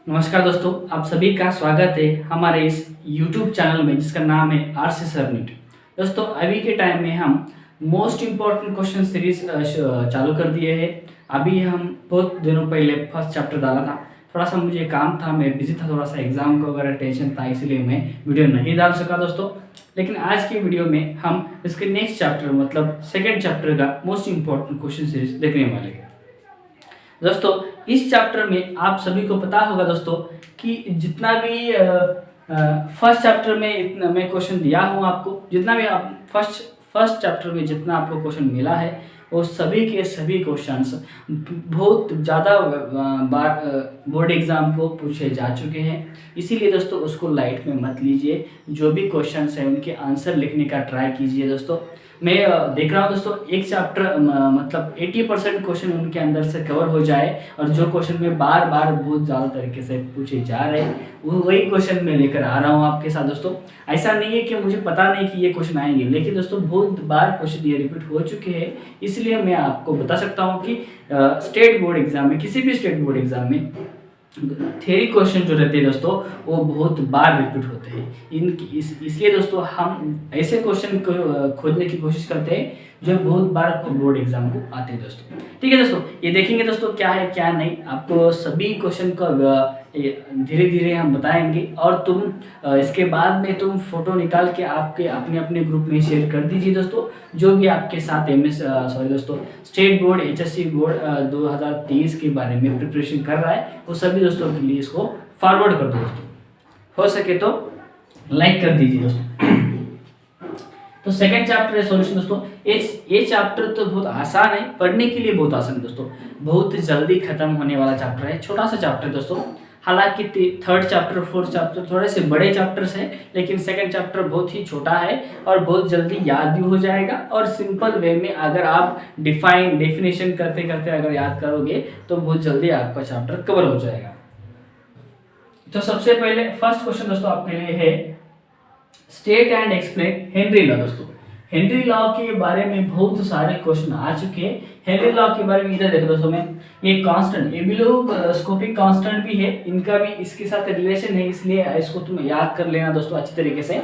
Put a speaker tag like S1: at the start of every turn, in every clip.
S1: नमस्कार दोस्तों, आप सभी का स्वागत है हमारे इस YouTube चैनल में जिसका नाम है आरसी सरनीट। दोस्तों, अभी के टाइम में हम मोस्ट इम्पॉर्टेंट क्वेश्चन सीरीज चालू कर दिए हैं। अभी हम बहुत दिनों पहले फर्स्ट चैप्टर डाला था। थोड़ा सा मुझे काम था, मैं बिजी था, थोड़ा सा एग्जाम का वगैरह टेंशन था, इसलिए मैं वीडियो नहीं डाल सका दोस्तों। लेकिन आज की वीडियो में हम इसके नेक्स्ट चैप्टर मतलब सेकेंड चैप्टर का मोस्ट इम्पॉर्टेंट क्वेश्चन सीरीज देखने वाले हैं। दोस्तों, इस चैप्टर में आप सभी को पता होगा दोस्तों कि जितना भी फर्स्ट चैप्टर में इतना मैं क्वेश्चन दिया हूँ आपको, जितना भी आप फर्स्ट चैप्टर में जितना आपको क्वेश्चन मिला है वो सभी के सभी क्वेश्चंस बहुत ज़्यादा बार बोर्ड एग्जाम को पूछे जा चुके हैं। इसीलिए दोस्तों उसको लाइट में मत लीजिए। जो भी क्वेश्चंस हैं उनके आंसर लिखने का ट्राई कीजिए दोस्तों। मैं देख रहा हूँ दोस्तों, एक चैप्टर मतलब 80% क्वेश्चन उनके अंदर से कवर हो जाए, और जो क्वेश्चन में बार बार बहुत ज़्यादा तरीके से पूछे जा रहे हैं वही क्वेश्चन मैं लेकर आ रहा हूँ आपके साथ दोस्तों। ऐसा नहीं है कि मुझे पता नहीं कि ये क्वेश्चन आएंगे, लेकिन दोस्तों बहुत बार क्वेश्चन ये रिपीट हो चुके हैं। इसलिए मैं आपको बता सकता हूँ कि स्टेट बोर्ड एग्जाम में, किसी भी स्टेट बोर्ड एग्जाम में थ्योरी क्वेश्चन जो रहते हैं दोस्तों वो बहुत बार रिपीट होते हैं। इसलिए दोस्तों हम ऐसे क्वेश्चन को खोजने की कोशिश करते हैं जो बहुत बार बोर्ड एग्जाम को आते हैं दोस्तों। ठीक है दोस्तों, ये देखेंगे दोस्तों क्या है क्या नहीं, आपको सभी क्वेश्चन को धीरे धीरे हम बताएंगे। और तुम इसके बाद में तुम फोटो निकाल के आपके अपने अपने ग्रुप में शेयर कर दीजिए दोस्तों। जो भी आपके साथ दोस्तों स्टेट बोर्ड एचएससी बोर्ड 2023 के बारे में प्रिपरेशन कर रहा है वो सभी दोस्तों के लिए इसको फॉरवर्ड कर दो दोस्तों। हो सके तो लाइक कर दीजिए दोस्तों। तो सेकंड चैप्टर है सॉल्यूशन दोस्तों। ये चैप्टर तो बहुत आसान है, पढ़ने के लिए बहुत आसान है दोस्तों, बहुत जल्दी खत्म होने वाला चैप्टर है, छोटा सा चैप्टर है दोस्तों। हालांकि थर्ड चैप्टर फोर्थ चैप्टर थोड़े से बड़े चैप्टर्स हैं, लेकिन सेकंड चैप्टर बहुत ही छोटा है और बहुत जल्दी याद भी हो जाएगा। और सिंपल वे में अगर आप डेफिनेशन करते करते अगर याद करोगे तो बहुत जल्दी आपका चैप्टर कवर हो जाएगा। तो सबसे पहले फर्स्ट क्वेश्चन दोस्तों आपके लिए है state and explain Henry law दोस्तों। हेनरी लॉ के बारे में बहुत सारे क्वेश्चन आ चुके हैं। हेनरी लॉ के बारे में इधर देखो दोस्तों, में ये कांस्टेंट, ये भी लोग स्कोपिक कांस्टेंट भी है, इनका भी इसके साथ रिलेशन है, इसलिए इसको तुम याद कर लेना दोस्तों अच्छी तरीके से।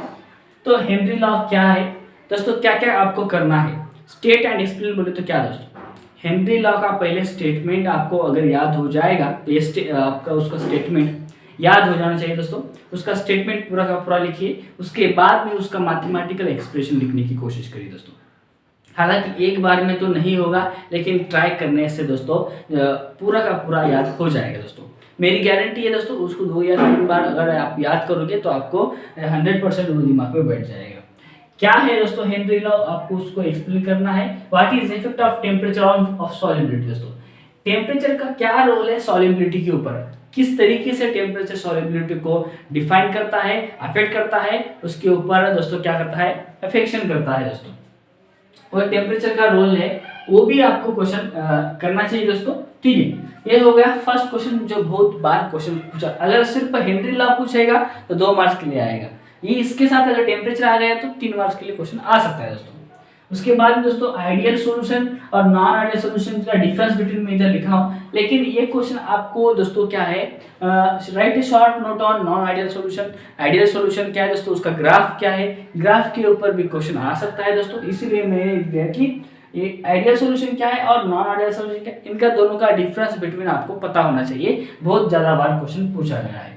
S1: तो हेनरी लॉ क्या है दोस्तों, क्या क्या आपको करना है, स्टेट एंड एक्सप्लेन बोले तो क्या दोस्तों, हेनरी लॉ का पहले स्टेटमेंट आपको अगर याद हो जाएगा तो ये आपका उसका स्टेटमेंट याद हो जाना चाहिए दोस्तों। उसका स्टेटमेंट पूरा का पूरा लिखिए, उसके बाद में उसका मैथमेटिकल एक्सप्रेशन लिखने की कोशिश करिए दोस्तों। हालांकि एक बार में तो नहीं होगा, लेकिन ट्राई करने से दोस्तों पूरा का पूरा याद हो जाएगा दोस्तों। मेरी गारंटी है दोस्तों, उसको 2 या 3 बार अगर आप याद करोगे तो आपको 100% वो दिमाग में बैठ जाएगा। क्या है दोस्तों हेनरी लॉ, आपको उसको एक्सप्लेन करना है। What is effect of temperature of solubility दोस्तों, टेम्परेचर का क्या रोल है सॉलिबिलिटी के ऊपर, किस तरीके से टेम्परेचर सॉलिबिलिटी को डिफाइन करता है, अफेक्ट करता है, उसके ऊपर दोस्तों क्या करता है, अफेक्शन करता है दोस्तों। और टेम्परेचर का रोल है वो भी आपको क्वेश्चन करना चाहिए दोस्तों। ठीक है, ये हो गया फर्स्ट क्वेश्चन जो बहुत बार क्वेश्चन पूछा। अगर सिर्फ हेनरी लॉ पूछेगा तो 2 मार्क्स के लिए आएगा, ये इसके साथ अगर टेम्परेचर आ गया तो 3 मार्क्स के लिए क्वेश्चन आ सकता है दोस्तों। उसके बाद दोस्तों आइडियल सॉल्यूशन और नॉन आइडियल सॉल्यूशन का डिफरेंस बिटवीन में इधर लिखा हूं, लेकिन ये क्वेश्चन आपको दोस्तों क्या है, right A short note on non ideal solution. Ideal solution क्या है दोस्तों, उसका ग्राफ क्या है, ग्राफ के ऊपर भी क्वेश्चन आ सकता है दोस्तों। इसीलिए मैंने दिया कि ये आइडियल सॉल्यूशन क्या है और नॉन आइडियल सॉल्यूशन क्या है, इनका दोनों का डिफरेंस बिटवीन आपको पता होना चाहिए। बहुत ज्यादा बार क्वेश्चन पूछा गया है,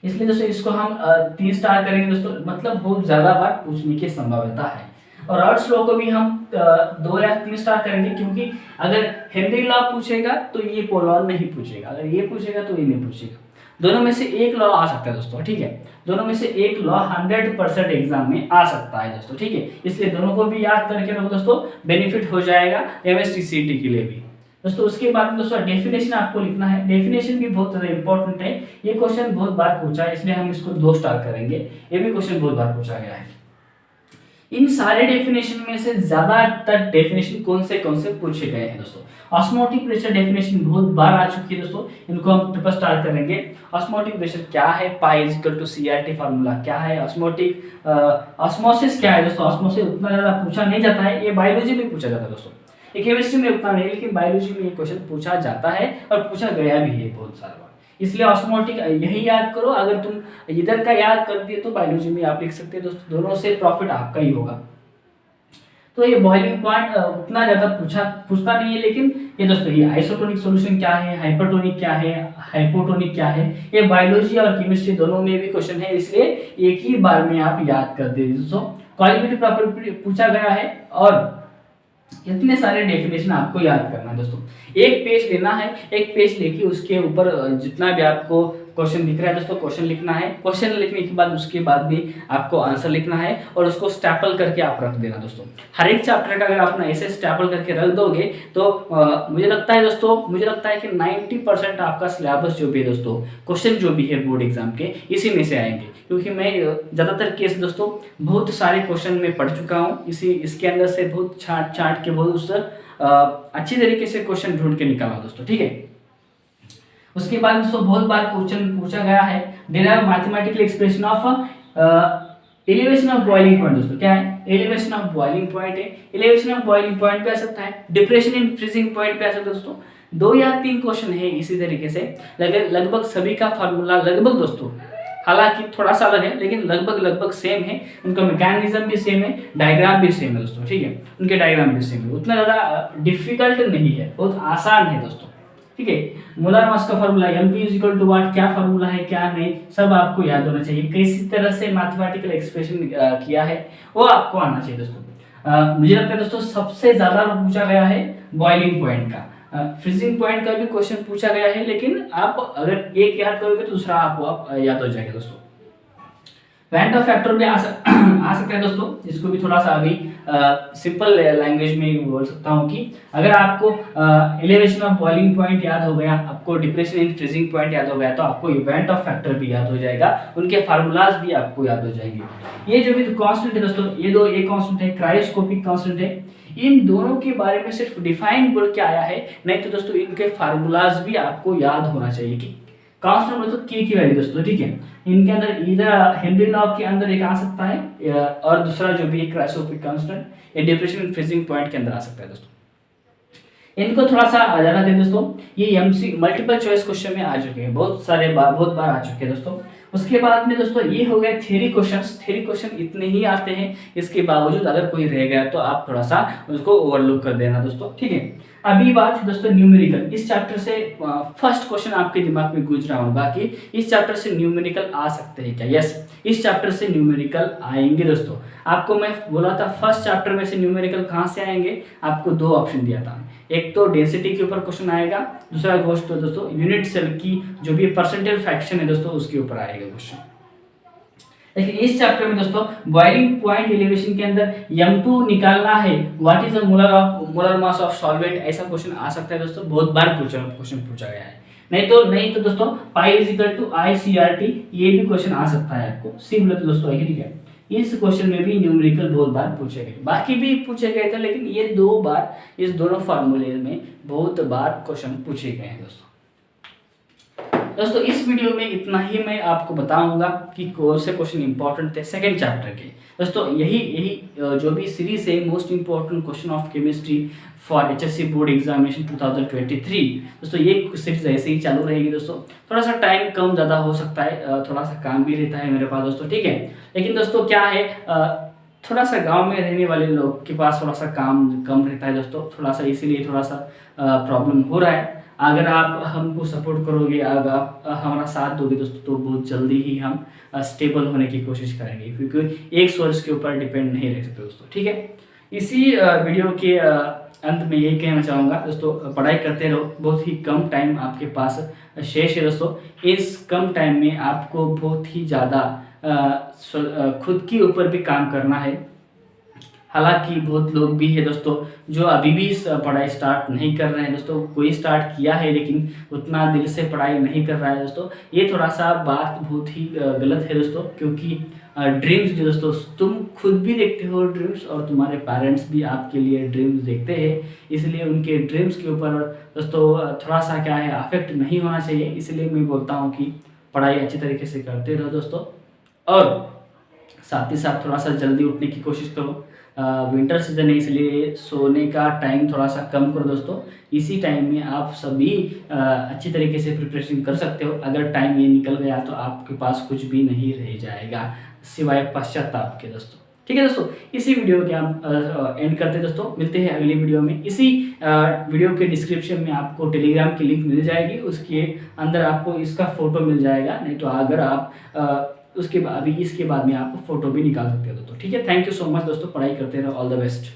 S1: इसलिए दोस्तों इसको हम 3 स्टार करेंगे दोस्तों, मतलब बहुत ज्यादा बार पूछने की संभावना है। और अर्ट्स लॉ को भी हम 2 या 3 स्टार करेंगे, क्योंकि अगर हेनरी लॉ पूछेगा तो ये पोलॉन नहीं पूछेगा, अगर ये पूछेगा तो ये नहीं पूछेगा। दोनों में से एक लॉ आ सकता है दोस्तों। ठीक है, दोनों में से एक लॉ 100% एग्जाम में आ सकता है दोस्तों। ठीक है, इसलिए दोनों को भी याद करके रखो दोस्तों, बेनिफिट हो जाएगा एमएसटीसीटी के लिए भी दोस्तों। उसके बाद दोस्तों डेफिनेशन आपको लिखना है, डेफिनेशन भी बहुत ज़्यादा इंपॉर्टेंट है। ये क्वेश्चन बहुत बार पूछा है, इसलिए हम इसको 2 स्टार करेंगे। ये भी क्वेश्चन बहुत बार पूछा गया है। इन सारे डेफिनेशन में से ज्यादातर डेफिनेशन कौन से पूछे गए हैं दोस्तों। ऑस्मोटिक प्रेशर डेफिनेशन बहुत बार आ चुकी है दोस्तों, इनको हम ट्रिपल स्टार करेंगे। ऑस्मोटिक प्रेशर क्या है, pi equal to CRT formula क्या है, ऑस्मोटिक ऑस्मोसिस क्या है दोस्तों। ऑस्मोसिस उतना ज्यादा पूछा नहीं जाता है, ये बायोलॉजी में पूछा जाता है दोस्तों, ये केमिस्ट्री में उतना नहीं, लेकिन बायोलॉजी में ये क्वेश्चन पूछा जाता है और पूछा गया भी है बहुत सारा बार। इसलिए ऑस्मोटिक यही याद करो। अगर तुम इधर का याद कर दिए तो बायोलॉजी में आप लिख सकते हैं दोस्तों, दोनों से प्रॉफिट आपका ही होगा। तो ये बॉइलिंग पॉइंट उतना ज़्यादा पूछता नहीं है, लेकिन ये दोस्तों ये आइसोटोनिक सॉल्यूशन क्या है, हाइपरटोनिक क्या है, हाइपोटोनिक क्या है, ये बायोलॉजी और केमिस्ट्री दोनों में भी क्वेश्चन है, इसलिए एक ही बार में आप याद कर दे दोस्तों। क्वालिटेटिव प्रॉपर्टी पूछा गया है और इतने सारे डेफिनेशन आपको याद करना है दोस्तों। एक पेज लेना है, एक पेज लेके उसके ऊपर जितना भी आपको क्वेश्चन दिख रहा है दोस्तों क्वेश्चन लिखना है। क्वेश्चन लिखने के बाद उसके बाद भी आपको आंसर लिखना है और उसको स्टैपल करके आप रख देना दोस्तों। हर एक चैप्टर का अगर आप ऐसे स्टैपल करके रख दोगे तो मुझे लगता है दोस्तों, मुझे लगता है कि 90% आपका सिलेबस जो भी है दोस्तों, क्वेश्चन जो भी है बोर्ड एग्जाम के, इसी में से आएंगे। क्योंकि मैं ज़्यादातर केस दोस्तों बहुत सारे क्वेश्चन में पढ़ चुका हूँ, इसके अंदर से बहुत छाट के बहुत उस अच्छी तरीके से क्वेश्चन ढूंढ के निकाला दोस्तों, ठीक है। उसके बाद दोस्तों बहुत बार क्वेश्चन पूछा गया है, derive mathematical expression of elevation of boiling point. दोस्तों क्या है एलिवेशन ऑफ बॉइलिंग पॉइंट है, एलिवेशन ऑफ बॉइलिंग पॉइंट पे आ सकता है, डिप्रेशन इन फ्रीजिंग पॉइंट पे आ सकता है दोस्तों। 2 या 3 क्वेश्चन है इसी तरीके से, लगभग सभी का फार्मूला लगभग दोस्तों, हालांकि थोड़ा सा अलग है लेकिन लगभग सेम है, उनका मैकेनिज्म भी सेम है, डायग्राम भी सेम है दोस्तों, ठीक है, उनके डायग्राम भी सेम है, उतना ज़्यादा डिफिकल्ट नहीं है, बहुत आसान है दोस्तों, ठीक है। मोलर मास का फार्मूला mp इक्वल टू वाट, क्या फार्मूला है क्या नहीं सब आपको याद होना चाहिए, किसी तरह से मैथमेटिकल एक्सप्रेशन किया है वो आपको आना चाहिए दोस्तों। मुझे लगता है दोस्तों सबसे ज्यादा पूछा गया है बॉइलिंग पॉइंट का, फ्रीजिंग पॉइंट का भी क्वेश्चन पूछा गया है, लेकिन आप अगर एक याद करोगे तो दूसरा आपको आप याद हो जाएगा दोस्तों। वैंट ऑफ फैक्टर भी आ सकता है दोस्तों, इसको भी थोड़ा सा अभी सिंपल लैंग्वेज में बोल सकता हूँ कि अगर आपको एलिवेशन ऑफ बॉइलिंग पॉइंट याद हो गया, आपको डिप्रेशन इन फ्रीजिंग पॉइंट याद हो गया, तो आपको इवेंट ऑफ फैक्टर भी याद हो जाएगा, उनके फार्मूलाज भी आपको याद हो जाएंगे। ये जो भी कांस्टेंट है दोस्तों, ये कांस्टेंट है, क्रायोस्कोपिक कांस्टेंट है, इन दोनों के बारे में सिर्फ डिफाइन बोल के आया है, नहीं तो दोस्तों इनके फार्मूलाज भी आपको याद होना चाहिए कि कांस्टेंट मतलब के की वैल्यू दोस्तों, ठीक है। इनके अंदर इधर हेनरी लॉ के अंदर एक आ सकता है और दूसरा जो भी क्रायोस्कोपिक कांस्टेंट ये डिप्रेशन इन फ्रीजिंग पॉइंट के अंदर आ सकता है दोस्तों। इनको थोड़ा सा ज्यादा दें दोस्तों, ये एमसी मल्टीपल चॉइस क्वेश्चन में आ चुके हैं, बहुत बार आ चुके हैं दोस्तों। उसके बाद में दोस्तों ये हो गया थ्योरी क्वेश्चंस, थ्योरी क्वेश्चन इतने ही आते हैं, इसके बावजूद अगर कोई रह गया तो आप थोड़ा सा उसको ओवरलुक कर देना दोस्तों, ठीक है। अभी बात है दोस्तों न्यूमेरिकल, इस चैप्टर से फर्स्ट क्वेश्चन आपके दिमाग में गुजरा होगा कि इस चैप्टर से न्यूमेरिकल आ सकते हैं क्या। यस, इस चैप्टर से न्यूमेरिकल आएंगे दोस्तों। आपको मैं बोला था फर्स्ट चैप्टर में से न्यूमेरिकल कहाँ से आएंगे, आपको 2 ऑप्शन दिया था, एक तो डेंसिटी के ऊपर क्वेश्चन आएगा, दूसरा क्वेश्चन दोस्तों यूनिट सेल की जो भी परसेंटेज फ्रैक्शन है दोस्तों उसके ऊपर आएगा क्वेश्चन। लेकिन इस चैप्टर में दोस्तों बॉइलिंग पॉइंट एलिवेशन के अंदर m2 निकालना है, what is the molar mass of solvent, ऐसा क्वेश्चन आ सकता है दोस्तों, बहुत बार क्वेश्चन पूछा गया है। नहीं तो दोस्तों pi is equal to ICRT, ये भी क्वेश्चन आ सकता है आपको, सी बोले तो दोस्तों ठीक है। इस क्वेश्चन में भी न्यूमेरिकल बहुत बार पूछे गए, बाकी भी पूछे गए थे, लेकिन ये 2 बार इस दोनों फार्मूले में बहुत बार क्वेश्चन पूछे गए हैं दोस्तों। इस वीडियो में इतना ही मैं आपको बताऊंगा कि कौन से क्वेश्चन इंपॉर्टेंट थे सेकंड चैप्टर के दोस्तों। यही जो भी सीरीज है most important question of chemistry for HSC board examination 2023 दोस्तों, ये सीरीज ऐसे ही चालू रहेगी दोस्तों। थोड़ा सा टाइम कम ज़्यादा हो सकता है, थोड़ा सा काम भी रहता है मेरे पास दोस्तों, ठीक है। लेकिन दोस्तों क्या है, थोड़ा सा गांव में रहने वाले लोग के पास थोड़ा सा काम कम रहता है दोस्तों, थोड़ा सा इसीलिए थोड़ा सा प्रॉब्लम हो रहा है। अगर आप हमको सपोर्ट करोगे, अगर आप हमारा साथ दोगे दोस्तों, तो बहुत जल्दी ही हम स्टेबल होने की कोशिश करेंगे, क्योंकि एक सोर्स के ऊपर डिपेंड नहीं रह सकते दोस्तों, ठीक है। इसी वीडियो के अंत में यही कहना चाहूँगा दोस्तों, पढ़ाई करते रहो, बहुत ही कम टाइम आपके पास शेष है दोस्तों। इस कम टाइम में आपको बहुत ही ज़्यादा खुद के ऊपर भी काम करना है। हालांकि बहुत लोग भी है दोस्तों जो अभी भी पढ़ाई स्टार्ट नहीं कर रहे हैं दोस्तों, कोई स्टार्ट किया है लेकिन उतना दिल से पढ़ाई नहीं कर रहा है दोस्तों। ये थोड़ा सा बात बहुत ही गलत है दोस्तों, क्योंकि ड्रीम्स जो दोस्तों तुम खुद भी देखते हो ड्रीम्स, और तुम्हारे पेरेंट्स भी आपके लिए ड्रीम्स देखते हैं, इसलिए उनके ड्रीम्स के ऊपर दोस्तों थोड़ा सा क्या है अफेक्ट नहीं होना चाहिए। इसलिए मैं बोलता हूँ कि पढ़ाई अच्छी तरीके से करते रहो दोस्तों, और साथ ही साथ थोड़ा सा जल्दी उठने की कोशिश करो। विंटर सीजन है, इसलिए सोने का टाइम थोड़ा सा कम करो दोस्तों। इसी टाइम में आप सभी अच्छी तरीके से प्रिपरेशन कर सकते हो। अगर टाइम ये निकल गया तो आपके पास कुछ भी नहीं रह जाएगा सिवाय पश्चाताप के दोस्तों। ठीक है दोस्तों, इसी वीडियो के हम एंड करते हैं दोस्तों। मिलते हैं अगली वीडियो में। इसी वीडियो के डिस्क्रिप्शन में आपको टेलीग्राम की लिंक मिल जाएगी, उसके अंदर आपको इसका फ़ोटो मिल जाएगा। नहीं तो अगर आप उसके बाद अभी इसके बाद में आप फ़ोटो भी निकाल सकते हो दोस्तों। ठीक है, थैंक यू सो मच दोस्तों, पढ़ाई करते रहो, ऑल द बेस्ट।